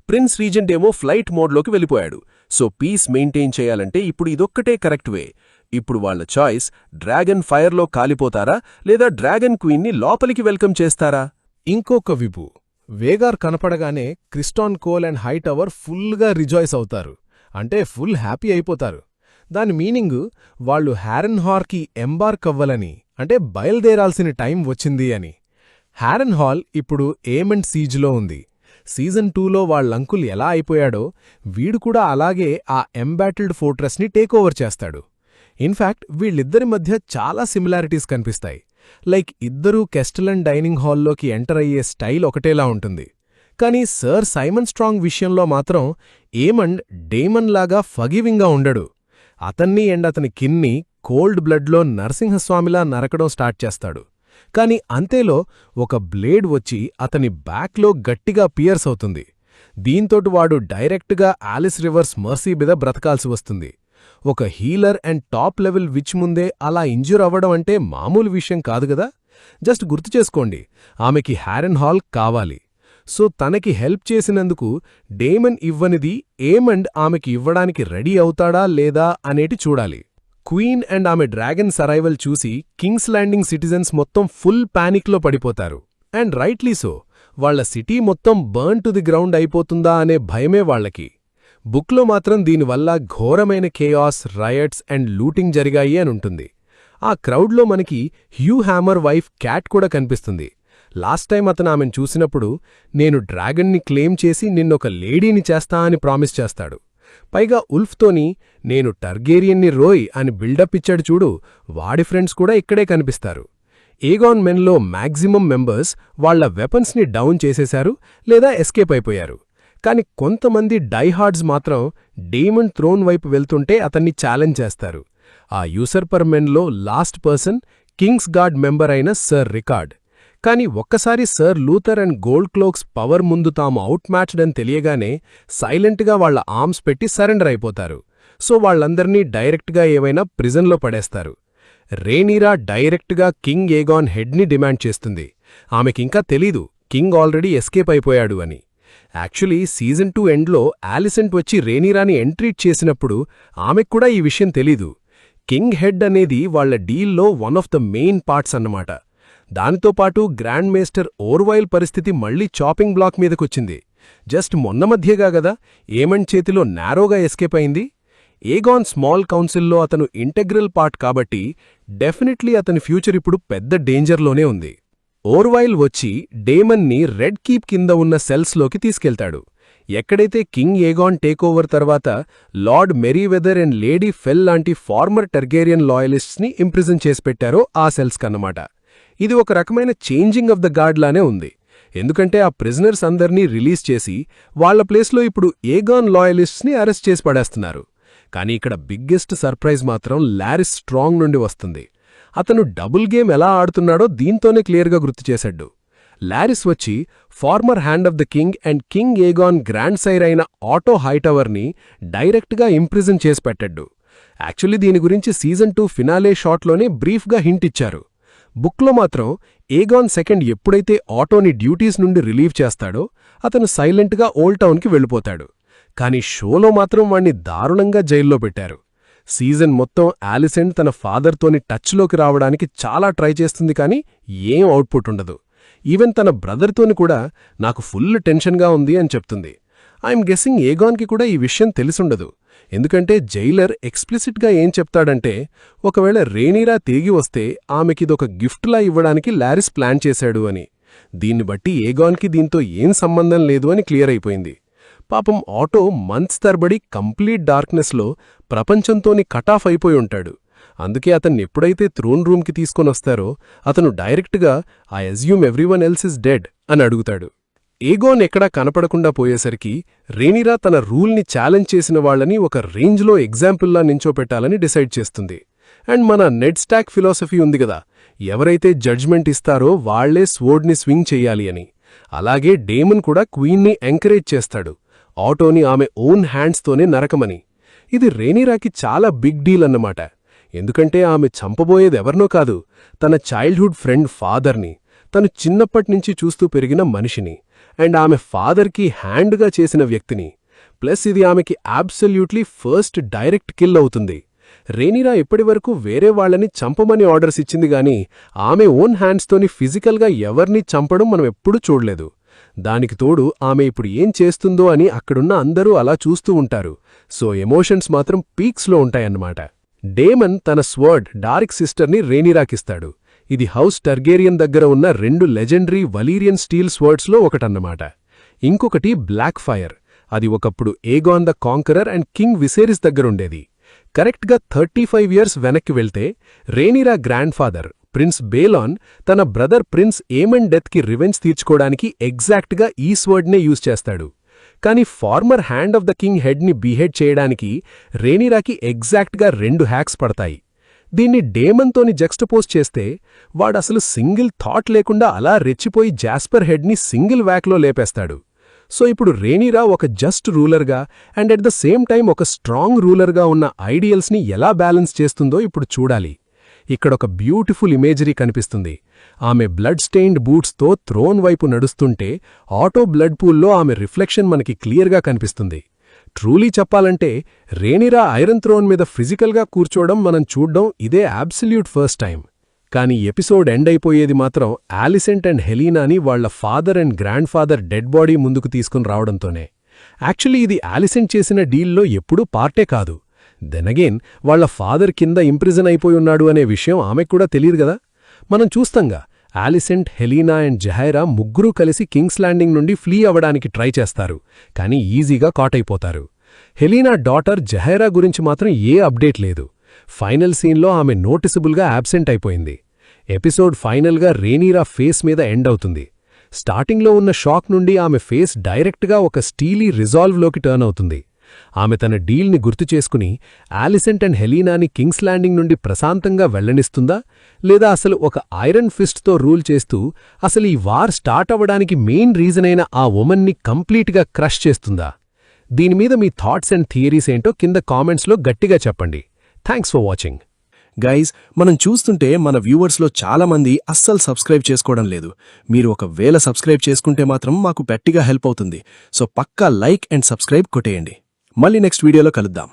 ప్రిన్స్ రీజెంట్ ఏమో ఫ్లైట్ మోడ్లోకి వెళ్ళిపోయాడు. సో పీస్ మెయింటైన్ చేయాలంటే ఇప్పుడు ఇదొక్కటే కరెక్ట్ వే. ఇప్పుడు వాళ్ల చాయిస్ డ్రాగన్ ఫైర్లో కాలిపోతారా లేదా డ్రాగన్ క్వీన్ని లోపలికి వెల్కమ్ చేస్తారా? ఇంకొక విపు వేగార్ కనపడగానే క్రిస్టాన్ కోల్ అండ్ హైటవర్ ఫుల్గా రిజాయిస్ అవుతారు, అంటే ఫుల్ హ్యాపీ అయిపోతారు. దాని మీనింగు వాళ్ళు హ్యారెన్హార్కి ఎంబార్క్ అవ్వాలని, అంటే బయల్దేరాల్సిన టైం వచ్చింది అని. హ్యారెన్హాల్ ఇప్పుడు ఎయిమ్ అండ్ సీజ్లో ఉంది. సీజన్ 2లో వాళ్ళంకుల్ ఎలా అయిపోయాడో వీడు కూడా అలాగే ఆ ఎంబాటిల్డ్ ఫోర్ట్రెస్ని టేకోవర్ చేస్తాడు. ఇన్ఫ్యాక్ట్ వీళ్ళిద్దరి మధ్య చాలా సిమిలారిటీస్ కనిపిస్తాయి. లైక్ ఇద్దరూ కెస్టలన్ డైనింగ్ హాల్లోకి ఎంటర్ అయ్యే స్టైల్ ఒకటేలా ఉంటుంది. కానీ సర్ సైమన్ స్ట్రాంగ్ విషయంలో మాత్రం ఏమండ్ డేమన్ లాగా ఫగివింగ్గా ఉండడు. అతన్ని అండ్ అతని కిన్ని కోల్డ్ బ్లడ్లో నరసింహస్వామిలా నరకడం స్టార్ట్ చేస్తాడు. కాని అంతేలో ఒక బ్లేడ్ వచ్చి అతని బ్యాక్లో గట్టిగా పియర్స్ అవుతుంది. దీంతోటి వాడు డైరెక్ట్గా ఆలిస్ రివర్స్ మర్సీ మీద బ్రతకాల్సి వస్తుంది. ఒక healer and top level which ముందే అలా ఇంజ్యూర్ అవ్వడం అంటే మామూలు విషయం కాదు గదా. జస్ట్ గుర్తు చేసుకోండి, ఆమెకి హ్యారెన్హాల్ కావాలి. సో తనకి హెల్ప్ చేసినందుకు డేమన్ ఇవ్వనిది ఏమండ్ ఆమెకి ఇవ్వడానికి రెడీ అవుతాడా లేదా అనేటి చూడాలి. క్వీన్ అండ్ ఆమె డ్రాగన్స్ అరైవల్ చూసి కింగ్స్ ల్యాండింగ్ సిటిజన్స్ మొత్తం ఫుల్ పానిక్లో పడిపోతారు. And rightly so. వాళ్ల సిటీ మొత్తం బర్న్ టు ది గ్రౌండ్ అయిపోతుందా అనే భయమే వాళ్లకి. బుక్లో మాత్రం దీనివల్ల ఘోరమైన కేయాస్, రయట్స్ అండ్ లూటింగ్ జరిగాయి అనుంటుంది. ఆ క్రౌడ్లో మనకి హ్యూ హ్యామర్ వైఫ్ క్యాట్ కూడా కనిపిస్తుంది. లాస్ట్ టైం అతను ఆమెను చూసినప్పుడు నేను డ్రాగన్ని క్లెయిమ్ చేసి నిన్నొక లేడీని చేస్తా అని ప్రామిస్ చేస్తాడు. పైగా ఉల్ఫ్తోని నేను టర్గేరియన్ని రోయ్ అని బిల్డప్ ఇచ్చాడు చూడు. వాడి ఫ్రెండ్స్ కూడా ఇక్కడే కనిపిస్తారు. ఏగాన్ మెన్లో మ్యాక్సిమం మెంబర్స్ వాళ్ల వెపన్స్ని డౌన్ చేసేశారు లేదా ఎస్కేప్ అయిపోయారు. కాని కొంతమంది డైహార్డ్స్ మాత్రం డేమన్ థ్రోన్ వైపు వెళ్తుంటే అతన్ని ఛాలెంజ్ చేస్తారు. ఆ యూసర్పర్ మెన్లో last person Kingsguard member అయిన సర్ రికార్డ్. కాని ఒక్కసారి sir Luthor and gold cloaks power ముందు తాము అవుట్ మ్యాచ్డ్ అని తెలియగానే సైలెంట్గా వాళ్ల ఆర్మ్స్ పెట్టి సరెండర్ అయిపోతారు. సో వాళ్లందర్నీ డైరెక్ట్గా ఏవైనా ప్రిజన్లో పడేస్తారు. రేనీరా డైరెక్ట్గా కింగ్ ఏగాన్ హెడ్ని డిమాండ్ చేస్తుంది. ఆమెకింకా తెలీదు కింగ్ ఆల్రెడీ ఎస్కేప్ అయిపోయాడు అని. యాక్చువల్లీ సీజన్ 2 ఎండ్లో ఆలిసెంట్ వచ్చి రేనీరాని ఎంట్రీట్ చేసినప్పుడు ఆమెక్కూడా ఈ విషయం తెలీదు. కింగ్ హెడ్ అనేది వాళ్ల డీల్లో one of the main parts అన్నమాట. దానితోపాటు గ్రాండ్ మేస్టర్ ఓర్వైల్ పరిస్థితి మళ్లీ చాపింగ్ బ్లాక్ మీదకొచ్చింది. జస్ట్ మొన్న మధ్యగా గదా ఏమండ్ చేతిలో నారోగా ఎస్కేప్ అయింది. ఏగాన్ స్మాల్ కౌన్సిల్లో అతను ఇంటెగ్రల్ పార్ట్ కాబట్టి డెఫినెట్లీ అతని ఫ్యూచర్ ఇప్పుడు పెద్ద డేంజర్లోనే ఉంది. ఓర్వైల్ వచ్చి డేమన్ని రెడ్ కీప్ కింద ఉన్న సెల్స్లోకి తీసుకెళ్తాడు. ఎక్కడైతే కింగ్ ఏగాన్ టేకోవర్ తర్వాత లార్డ్ మెరీవెదర్ అండ్ లేడీ ఫెల్ లాంటి ఫార్మర్ టర్గేరియన్ లాయలిస్ట్స్ని ఇంప్రిజన్ చేసి పెట్టారో ఆ సెల్స్ కన్నమాట. ఇది ఒక రకమైన చేంజింగ్ ఆఫ్ ద గార్డ్ లానే ఉంది. ఎందుకంటే ఆ ప్రిజనర్స్ అందర్నీ రిలీజ్ చేసి వాళ్ల ప్లేస్లో ఇప్పుడు ఏగాన్ లాయలిస్ట్స్ని అరెస్ట్ చేసి పడేస్తున్నారు. కానీ ఇక్కడ బిగ్గెస్ట్ సర్ప్రైజ్ మాత్రం లారిస్ స్ట్రాంగ్ నుండి వస్తుంది. అతను డబుల్ గేమ్ ఎలా ఆడుతున్నాడో దీంతోనే క్లియర్గా గుర్తుచేశాడు. లారిస్ వచ్చి former hand of the king and king Aegon grand sire అయిన ఆటో హైటవర్ని డైరెక్ట్గా ఇంప్రిజన్ చేసి పెట్టాడు. యాక్చువల్లీ దీని గురించి సీజన్ 2 ఫినాలే షాట్లోనే బ్రీఫ్గా హింట్ ఇచ్చారు. బుక్లో మాత్రం ఏగాన్ సెకండ్ ఎప్పుడైతే ఆటోని డ్యూటీస్ నుండి రిలీవ్ చేస్తాడో అతను సైలెంట్గా ఓల్డ్ టౌన్కి వెళ్ళిపోతాడు. కాని షోలో మాత్రం వాణ్ణి దారుణంగా జైల్లో పెట్టారు. సీజన్ మొత్తం ఆలిసెంట్ తన ఫాదర్తోని టచ్లోకి రావడానికి చాలా ట్రై చేస్తుంది కానీ ఏం అవుట్పుట్ ఉండదు. ఈవెన్ తన బ్రదర్తోని కూడా నాకు ఫుల్ టెన్షన్గా ఉంది అని చెప్తుంది. ఐఎమ్ గెస్సింగ్ ఏగాన్కి కూడా ఈ విషయం తెలిసుండదు. ఎందుకంటే జైలర్ ఎక్స్ప్లిసిట్గా ఏం చెప్తాడంటే ఒకవేళ రేనీరా తిరిగి వస్తే ఆమెకిదొక గిఫ్ట్లా ఇవ్వడానికి లారిస్ ప్లాన్ చేశాడు అని. దీన్ని బట్టి ఏగాన్కి దీంతో ఏం సంబంధం లేదు అని క్లియర్ అయిపోయింది. పాపం ఆటో మంత్స్ తరబడి కంప్లీట్ డార్క్నెస్లో ప్రపంచంతోని కటాఫ్ అయిపోయి ఉంటాడు. అందుకే అతన్ని ఎప్పుడైతే థ్రోన్ రూమ్కి తీసుకొనొస్తారో అతను డైరెక్ట్గా I assume everyone else is dead అని అడుగుతాడు. ఏగోన్ ఎక్కడా కనపడకుండా పోయేసరికి రేనీరా తన రూల్ని ఛాలెంజ్ చేసిన వాళ్లని ఒక రేంజ్లో ఎగ్జాంపుల్లా నించోపెట్టాలని డిసైడ్ చేస్తుంది. అండ్ మన నెడ్ స్టాక్ ఫిలాసఫీ ఉంది గదా, ఎవరైతే జడ్జ్మెంట్ ఇస్తారో వాళ్లే స్వోర్డ్ని స్వింగ్ చెయ్యాలి అని. అలాగే డేమన్ కూడా క్వీన్ని ఎంకరేజ్ చేస్తాడు, ఆటోని ఆమె ఓన్ హ్యాండ్స్తోనే నరకమని. ఇది రేనీరాకి చాలా బిగ్ డీల్ అన్నమాట. ఎందుకంటే ఆమె చంపబోయేదెవర్నో కాదు, తన చైల్డ్హుడ్ ఫ్రెండ్ ఫాదర్ని, తను చిన్నప్పట్నుంచి చూస్తూ పెరిగిన మనిషిని, అండ్ ఆమె ఫాదర్కి హ్యాండ్గా చేసిన వ్యక్తిని. ప్లస్ ఇది ఆమెకి అబ్సల్యూట్లీ ఫస్ట్ డైరెక్ట్ కిల్ అవుతుంది. రేనీరా ఇప్పటివరకు వేరే వాళ్లని చంపమని ఆర్డర్స్ ఇచ్చింది గాని ఆమె ఓన్ హ్యాండ్స్తోని ఫిజికల్గా ఎవర్నీ చంపడం మనం ఎప్పుడూ చూడలేదు. దానికి తోడు ఆమె ఇప్పుడు ఏం చేస్తుందో అని అక్కడున్న అందరూ అలా చూస్తూ ఉంటారు. సో ఎమోషన్స్ మాత్రం పీక్స్లో ఉంటాయన్నమాట. డేమన్ తన స్వర్డ్ డార్క్ సిస్టర్ని రేనీరాకిస్తాడు. ఇది హౌస్ టర్గేరియన్ దగ్గర ఉన్న 2 లెజెండరీ వలీరియన్ స్టీల్ స్వర్డ్స్లో ఒకటన్నమాట. ఇంకొకటి బ్లాక్ ఫైర్. అది ఒకప్పుడు Aegon the conqueror and king Viserys దగ్గరుండేది. కరెక్ట్గా 35 ఇయర్స్ వెనక్కి వెళ్తే Rhaenyra grandfather prince Baelon తన బ్రదర్ ప్రిన్స్ ఏమన్ డెత్కి రివెంజ్ తీర్చుకోవడానికి ఎగ్జాక్ట్గా ఈ స్వర్డ్నే యూజ్ చేస్తాడు. కానీ former hand of the king హెడ్ని బీహెడ్ చేయడానికి రేనీరాకి ఎగ్జాక్ట్గా 2 హ్యాక్స్ పడతాయి. దీన్ని డేమన్తోని జక్స్టపోజ్ చేస్తే వాడసలు సింగిల్ థాట్ లేకుండా అలా రెచ్చిపోయి జాస్పర్ హెడ్ని సింగిల్ వ్యాక్లో లేపేస్తాడు. సో ఇప్పుడు రేనీరా ఒక జస్ట్ రూలర్గా and at the same time ఒక స్ట్రాంగ్ రూలర్గా ఉన్న ఐడియల్స్ని ఎలా బ్యాలెన్స్ చేస్తుందో ఇప్పుడు చూడాలి. ఇక్కడొక బ్యూటిఫుల్ ఇమేజరీ కనిపిస్తుంది. ఆమె బ్లడ్ స్టెయిన్డ్ బూట్స్తో థ్రోన్ వైపు నడుస్తుంటే ఆటో బ్లడ్ పూల్లో ఆమె రిఫ్లెక్షన్ మనకి క్లియర్గా కనిపిస్తుంది. ట్రూలీ చెప్పాలంటే రేనీరా ఐరన్ థ్రోన్ మీద ఫిజికల్గా కూర్చోవడం మనం చూడ్డం ఇదే అబ్సల్యూట్ ఫస్ట్ టైం. కానీ ఎపిసోడ్ ఎండ్ అయిపోయేది మాత్రం ఆలిసెంట్ అండ్ హెలీనాని వాళ్ల father and grand father dead body ముందుకు తీసుకుని రావడంతోనే. యాక్చువల్లీ ఇది ఆలిసెంట్ చేసిన డీల్లో ఎప్పుడూ పార్టే కాదు. దెనగేన్ వాళ్ల ఫాదర్ కింద ఇంప్రిజన్ అయిపోయి ఉన్నాడు అనే విషయం ఆమెకు కూడా తెలియదు గదా. మనం చూస్తాంగా ఆలిసెంట్, హెలీనా అండ్ జహైరా ముగ్గురూ కలిసి కింగ్స్ ల్యాండింగ్ నుండి ఫ్లీ అవ్వడానికి ట్రై చేస్తారు, కానీ ఈజీగా కాటైపోతారు. హెలీనా డాటర్ జహైరా గురించి మాత్రం ఏ అప్డేట్ లేదు. ఫైనల్ సీన్లో ఆమె నోటిసబుల్గా యాబ్సెంట్ అయిపోయింది. ఎపిసోడ్ ఫైనల్గా రేనీరా ఫేస్ మీద ఎండ్ అవుతుంది. స్టార్టింగ్లో ఉన్న షాక్ నుండి ఆమె ఫేస్ డైరెక్ట్గా ఒక స్టీలీ రిజాల్వ్లోకి టర్న్ అవుతుంది. ఆమె తన డీల్ని గుర్తుచేసుకుని ఆలిసెంట్ అండ్ హెలీనాని కింగ్స్ ల్యాండింగ్ నుండి ప్రశాంతంగా వెళ్లనిస్తుందా, లేదా అసలు ఒక ఐరన్ ఫిస్ట్తో రూల్ చేస్తూ అసలు ఈ వార్ స్టార్ట్ అవ్వడానికి మెయిన్ రీజన్ అయిన ఆ ఉమన్ని కంప్లీట్గా క్రష్ చేస్తుందా? దీనిమీద మీ థాట్స్ అండ్ థియరీస్ ఏంటో కింద కామెంట్స్లో గట్టిగా చెప్పండి. Thanks for watching. గైజ్, మనం చూస్తుంటే మన వ్యూవర్స్లో చాలామంది అస్సలు సబ్స్క్రైబ్ చేసుకోవడం లేదు. మీరు ఒకవేళ సబ్స్క్రైబ్ చేసుకుంటే మాత్రం మాకు గట్టిగా హెల్ప్ అవుతుంది. సో పక్కా లైక్ అండ్ సబ్స్క్రైబ్ కొట్టేయండి. మళ్ళీ నెక్స్ట్ వీడియోలో కలుద్దాం.